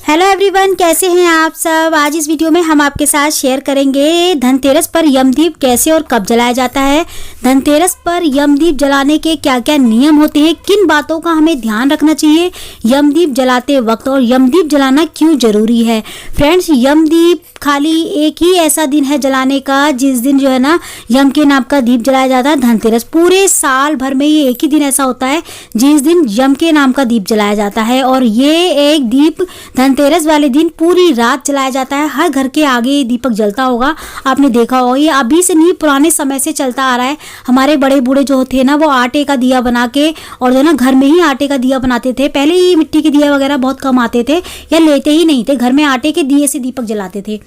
Hello everyone, कैसे हैं आप सब। आज इस वीडियो में हम आपके साथ शेयर करेंगे धनतेरस पर यमदीप कैसे और कब जलाया जाता है। धनतेरस पर यमदीप जलाने के क्या क्या नियम होते हैं, किन बातों का हमें ध्यान रखना चाहिए यमदीप जलाते वक्त, और यमदीप जलाना क्यों जरूरी है। फ्रेंड्स, यमदीप खाली एक ही ऐसा दिन है जलाने का जिस दिन जो है ना यम के नाम का दीप जलाया जाता है। धनतेरस पूरे साल भर में ये एक ही दिन ऐसा होता है जिस दिन यम के नाम का दीप जलाया जाता है, और ये एक दीप धनतेरस वाले दिन पूरी रात जलाया जाता है। हर घर के आगे ये दीपक जलता होगा, आपने देखा होगा। ये अभी से नहीं, पुराने समय से चलता आ रहा है। हमारे बड़े बूढ़े जो थे ना, वो आटे का दिया बना के और जो ना घर में ही आटे का दिया बनाते थे। पहले ही मिट्टी के दिया वगैरह बहुत कम आते थे या लेते ही नहीं थे, घर में आटे के दिए से दीपक जलाते थे।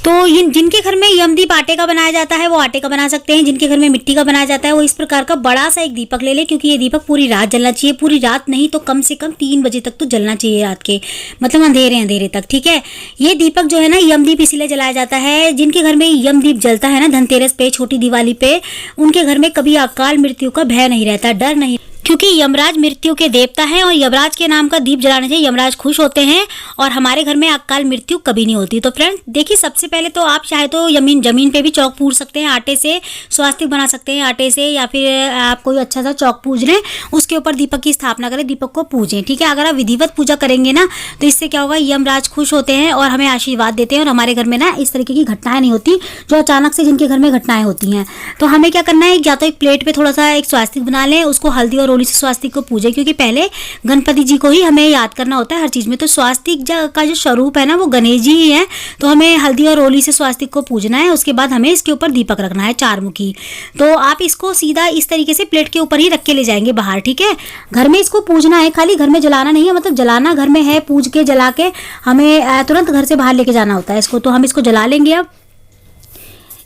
तो जिनके घर में यमदीप आटे का बनाया जाता है वो आटे का बना सकते हैं, जिनके घर में मिट्टी का बनाया जाता है वो इस प्रकार का बड़ा सा एक दीपक ले ले, क्योंकि ये दीपक पूरी रात जलना चाहिए। पूरी रात नहीं तो कम से कम 3 बजे तक तो जलना चाहिए, रात के मतलब अंधेरे तक, ठीक है। ये दीपक जो है ना यमदीप इसीलिए जलाया जाता है, जिनके घर में यमदीप जलता है ना धनतेरस पे, छोटी दिवाली पे, उनके घर में कभी अकाल मृत्यु का भय नहीं रहता, डर नहीं, क्योंकि यमराज मृत्यु के देवता हैं और यमराज के नाम का दीप जलाने से यमराज खुश होते हैं और हमारे घर में अकाल मृत्यु कभी नहीं होती। तो फ्रेंड देखिए, सबसे पहले तो आप चाहे तो जमीन पे भी चौक पूज सकते हैं, आटे से स्वास्तिक बना सकते हैं आटे से, या फिर आप कोई अच्छा सा चौक पूज लें, उसके ऊपर दीपक की स्थापना करें, दीपक को पूजें, ठीक है। अगर आप विधिवत पूजा करेंगे ना तो इससे क्या होगा, यमराज खुश होते हैं और हमें आशीर्वाद देते हैं, और हमारे घर में ना इस तरीके की घटनाएं नहीं होती जो अचानक से जिनके घर में घटनाएं होती हैं। तो हमें क्या करना है, या तो एक प्लेट पे थोड़ा सा एक स्वास्तिक बना लें, उसको हल्दी और रोली से स्वास्तिक को पूजे, क्योंकि पहले गणपति जी को ही हमें याद करना होता है हर चीज में। तो स्वास्तिक का जो स्वरूप है ना वो गणेश जी ही है, तो हमें हल्दी और रोली से स्वास्तिक को पूजना है। उसके बाद हमें इसके ऊपर दीपक रखना है 4 मुखी। तो आप इसको सीधा इस तरीके से प्लेट के ऊपर ही रख के ले जाएंगे बाहर, ठीक है। घर में इसको पूजना है, खाली घर में जलाना नहीं है, मतलब जलाना घर में है, पूज के जला के हमें तुरंत घर से बाहर लेके जाना होता है इसको। तो हम इसको जला लेंगे। अब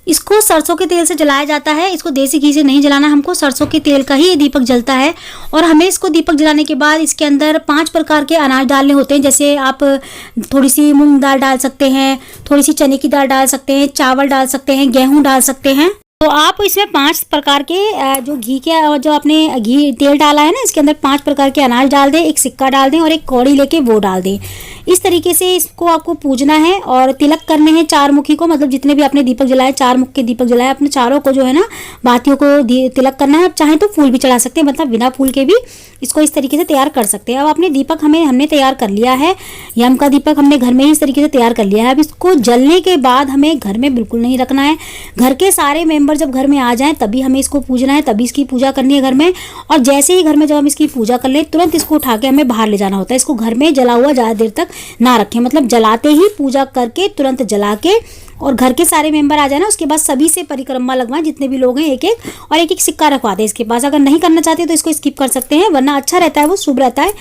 इसको सरसों के तेल से जलाया जाता है, इसको देसी घी से नहीं जलाना, हमको सरसों के तेल का ही ये दीपक जलता है। और हमें इसको दीपक जलाने के बाद इसके अंदर 5 प्रकार के अनाज डालने होते हैं। जैसे आप थोड़ी सी मूंग दाल डाल सकते हैं, थोड़ी सी चने की दाल डाल सकते हैं, चावल डाल सकते हैं, गेहूं डाल सकते हैं। तो आप इसमें 5 प्रकार के जो घी के, जो आपने घी तेल डाला है ना, इसके अंदर 5 प्रकार के अनाज डाल दें, एक सिक्का डाल दें और एक कौड़ी लेके वो डाल दें। इस तरीके से इसको आपको पूजना है और तिलक करने हैं 4 मुखी को, मतलब जितने भी आपने दीपक जलाए, 4 मुख के दीपक जलाए, अपने चारों को जो है ना बातियों को तिलक करना है। आप चाहें तो फूल भी चढ़ा सकते हैं, मतलब बिना फूल के भी इसको इस तरीके से तैयार कर सकते हैं। अब आपने दीपक हमने तैयार कर लिया है, यम का दीपक हमने घर में ही इस तरीके से तैयार कर लिया है। अब इसको जलने के बाद हमें घर में बिल्कुल नहीं रखना है। घर के सारे मेंबर जब घर में आ जाएं तभी हमें इसको पूजना है, तभी इसकी पूजा करनी है घर में। और जैसे ही घर में जब हम इसकी पूजा कर ले, तुरंत इसको उठा के हमें बाहर ले जाना होता है। इसको घर में जला हुआ ज़्यादा देर तक ना रखें, मतलब जलाते ही पूजा करके तुरंत जला के, और घर के सारे मेंबर आ जाए ना, उसके बाद सभी से परिक्रमा लगवाएं, जितने भी लोग हैं एक एक, और एक एक सिक्का रखवा दें इसके पास। अगर नहीं करना चाहते तो इसको स्किप कर सकते हैं, वरना अच्छा रहता है, वो शुभ रहता है।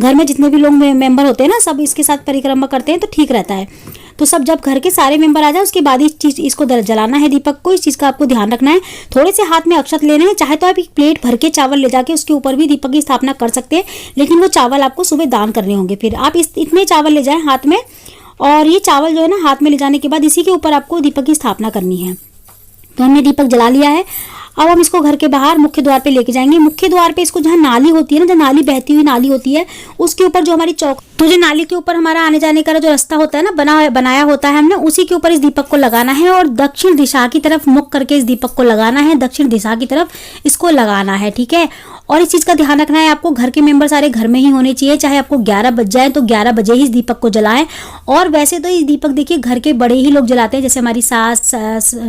घर में जितने भी लोग मेंबर होते हैं ना, सब इसके साथ परिक्रमा करते हैं तो ठीक रहता है। तो सब जब घर के सारे मेंबर आ जाए उसके बाद इसको जलाना है दीपक को। इस चीज़ का आपको ध्यान रखना है। थोड़े से हाथ में अक्षत लेने हैं, चाहे तो आप एक प्लेट भर के चावल ले जाके उसके ऊपर भी दीपक की स्थापना कर सकते हैं, लेकिन वो चावल आपको सुबह दान करने होंगे। फिर आप इतने चावल ले जाएं हाथ में, और ये चावल जो है ना हाथ में ले जाने के बाद इसी के ऊपर आपको दीपक की स्थापना करनी है। तो हमने दीपक जला लिया है। अब हम इसको घर के बाहर मुख्य द्वार पे लेके जाएंगे। मुख्य द्वार पे इसको, जहाँ नाली होती है ना, जहाँ नाली बहती हुई नाली होती है, उसके ऊपर जो हमारी चौक, तो जो नाली के ऊपर हमारा आने जाने का जो रास्ता होता है ना, बनाया होता है हमने, उसी के ऊपर इस दीपक को लगाना है और दक्षिण दिशा की तरफ मुख करके इस दीपक को लगाना है, दक्षिण दिशा की तरफ इसको लगाना है, ठीक है। और इस चीज़ का ध्यान रखना है, आपको घर के मेंबर सारे घर में ही होने चाहिए। चाहे आपको 11 बज जाए तो 11 बजे ही इस दीपक को जलाएं। और वैसे तो ये दीपक देखिए घर के बड़े ही लोग जलाते हैं, जैसे हमारी सास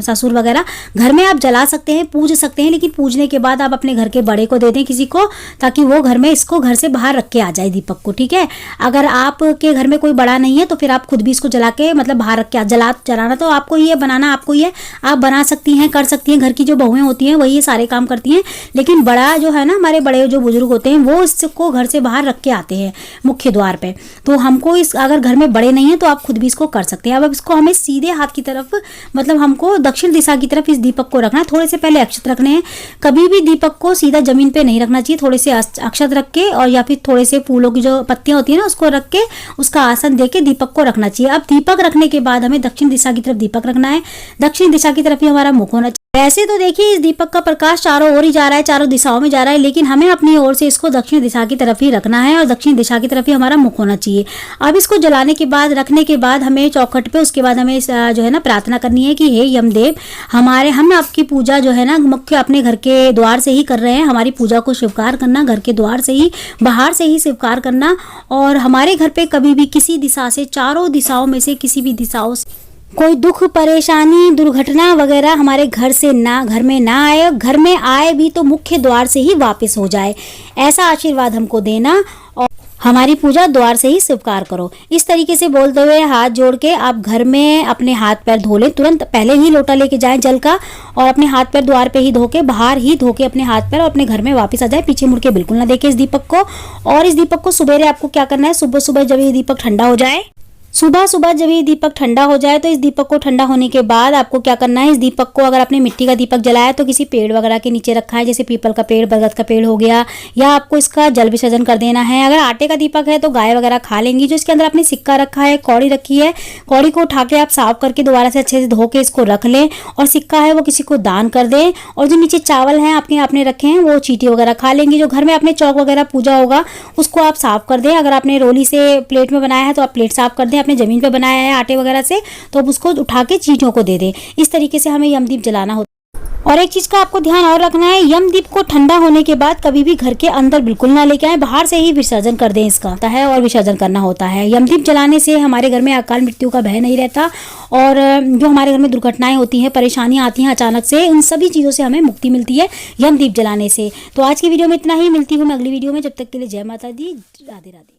ससुर वगैरह। घर में आप जला सकते हैं, पूज सकते हैं, लेकिन पूजने के बाद आप अपने घर के बड़े को दे दें किसी को, ताकि वो घर में इसको घर से बाहर रख के आ जाए दीपक को, ठीक है। अगर आपके घर में कोई बड़ा नहीं है तो फिर आप खुद भी इसको जला के, मतलब बाहर रख के जलाना तो आपको ही है, बनाना आपको ही है। आप बना सकती हैं, कर सकती हैं, घर की जो बहुएं होती हैं वही ये सारे काम करती हैं, लेकिन बड़ा जो है ना, हमारे बड़े जो बुजुर्ग होते हैं वो इसको घर से बाहर रख के आते हैं मुख्य द्वार पे। तो हमको अगर घर में बड़े नहीं है तो आप खुद भी इसको कर सकते हैं। अब इसको हमें सीधे हाथ की तरफ, मतलब हमको दक्षिण दिशा की तरफ इस दीपक को रखना है। थोड़े से पहले अक्षत रखने हैं, कभी भी दीपक को सीधा जमीन पे नहीं रखना चाहिए। थोड़े से अक्षत रख के, और या फिर थोड़े से फूलों की जो पत्तियां होती है ना, उसको रख के उसका आसन दे के दीपक को रखना चाहिए। अब दीपक रखने के बाद हमें दक्षिण दिशा की तरफ दीपक रखना है, दक्षिण दिशा की तरफ ही हमारा मुख होना चाहिए। वैसे तो देखिए इस दीपक का प्रकाश चारों ओर ही जा रहा है, चारों दिशाओं में जा रहा है, लेकिन हमें अपनी ओर से इसको दक्षिण दिशा की तरफ ही रखना है और दक्षिण दिशा की तरफ ही हमारा मुख होना चाहिए। अब इसको जलाने के बाद, रखने के बाद हमें चौखट पे उसके बाद हमें जो है ना प्रार्थना करनी है कि हे यमदेव, हम आपकी पूजा जो है ना मुख्य अपने घर के द्वार से ही कर रहे हैं। हमारी पूजा को स्वीकार करना, घर के द्वार से ही, बाहर से ही स्वीकार करना, और हमारे घर पे कभी भी किसी दिशा से, चारों दिशाओं में से किसी भी दिशाओं से कोई दुख, परेशानी, दुर्घटना वगैरह हमारे घर में ना आए, घर में आए भी तो मुख्य द्वार से ही वापस हो जाए, ऐसा आशीर्वाद हमको देना और हमारी पूजा द्वार से ही स्वीकार करो। इस तरीके से बोलते हुए हाथ जोड़ के आप घर में अपने हाथ पैर धो लें, तुरंत पहले ही लोटा लेके जाएं जल का, और अपने हाथ पैर द्वार पे ही धो के, बाहर ही धो के अपने हाथ पैर, और अपने घर में वापस आ जाए। पीछे मुड़ के बिल्कुल ना देखें इस दीपक को। और इस दीपक को सुबेरे आपको क्या करना है, सुबह सुबह जब ये दीपक ठंडा हो जाए, जब ये दीपक ठंडा हो जाए, तो इस दीपक को ठंडा होने के बाद आपको क्या करना है, इस दीपक को अगर आपने मिट्टी का दीपक जलाया तो किसी पेड़ वगैरह के नीचे रखा है, जैसे पीपल का पेड़, बरगद का पेड़ हो गया, या आपको इसका जल विसर्जन कर देना है। अगर आटे का दीपक है तो गाय वगैरह खा लेंगी। जो इसके अंदर आपने सिक्का रखा है, कौड़ी रखी है, कौड़ी को उठा के आप साफ करके दोबारा से अच्छे से धो के इसको रख लें, और सिक्का है वो किसी को दान कर दें। और जो नीचे चावल हैं आपने रखे हैं, वो चींटी वगैरह खा लेंगी। जो घर में आपने चौक वगैरह पूजा होगा उसको आप साफ कर दें। अगर आपने रोली से प्लेट में बनाया है तो आप प्लेट साफ कर दें। आपने जमीन पर बनाया आटे वगैरह से तो अब उसको उठा के चींटियों को दे दें। इस तरीके से हमें यमदीप जलाना होता है। और एक चीज का आपको ध्यान और रखना है, यमदीप को ठंडा होने के बाद कभी भी घर के अंदर बिल्कुल ना लेके आए, बाहर से ही विसर्जन कर दें इसका है, और विसर्जन करना होता है। यमदीप जलाने से हमारे घर में अकाल मृत्यु का भय नहीं रहता, और जो हमारे घर में दुर्घटनाएं होती हैं, परेशानियां आती हैं अचानक से, उन सभी चीज़ों से हमें मुक्ति मिलती है यमदीप जलाने से। तो आज की वीडियो में इतना ही, मिलती हूँ मैं अगली वीडियो में। जब तक के लिए जय माता दी, राधे राधे।